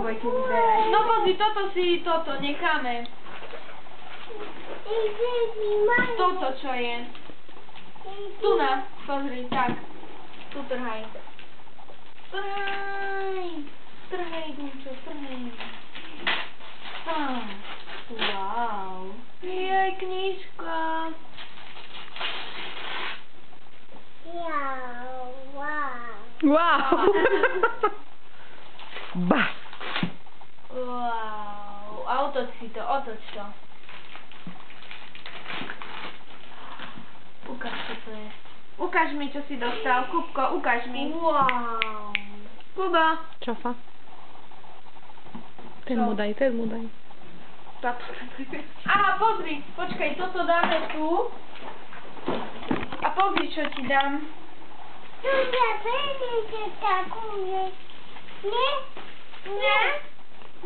budete vyberať. No pozri, toto necháme. Toto čo je? Tu na, pozri, tak. Tu trhaj. Trhaj, Dunčo, trhaj. Wow. Jej, knižka. Wow. Ba. Wow. A otoč si to, otoč to. Ukáž, čo to je. Ukáž mi, čo si dostal. Kubko, ukáž mi. Wow. Kuba. Čofa. Ten mu daj. Aha, pozri, počkaj, toto dáme tu. A pozri, čo ti dám.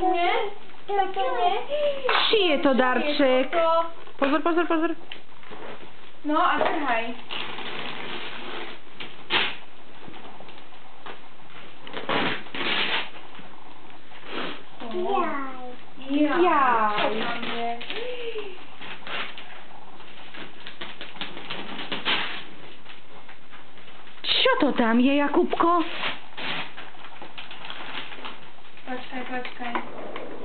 Nie? Toto nie? Či je to darček? Pozor. No a trhaj. Jaj. Čo to tam je, Jakubko? Počkaj.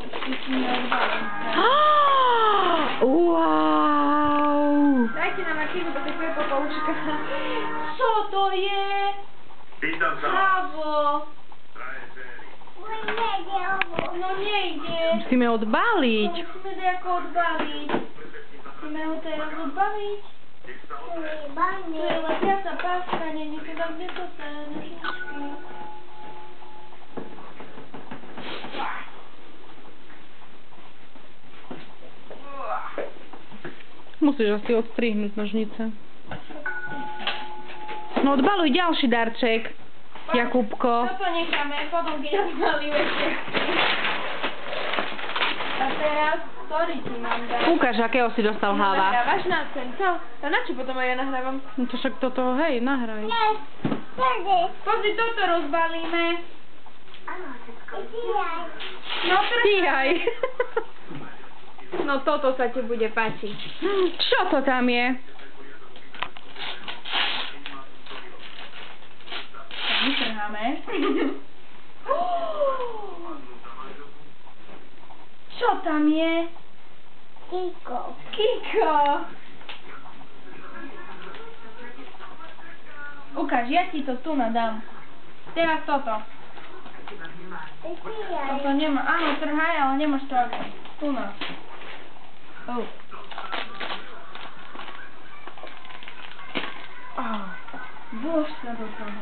Ešte si neodbalím. Wow. Dajte na Markízu, bo to je popoučka. Co to je? Bravo. No nejde. Musíme odbaliť. Musíme nejako odbaliť. Musíme ho teraz odbaliť. To je lepiaca páska, nie to tam kde to sa nožničky. Musíš asi odstrihnúť nožnice. No odbaluj ďalší darček, Jakubko. Toto necháme, potom keď odbalíme všetky. A teraz, ktorý ti mám dať? Ukáž, akého si dostal hlava. Nahrávaš na tento? A na čo potom aj ja nahrávam? No to však toto, hej, nahraj. Pozri, toto rozbalíme. No Tíhaj. No toto sa ti bude páčiť. Čo to tam je? Vytrháme. Čo tam je? Kiko. Ukáž, ja ti to tu nadám. Teraz toto. Toto nemá, áno, trhaj, ale nemáš to ako. Tu na. Bož sa do toho.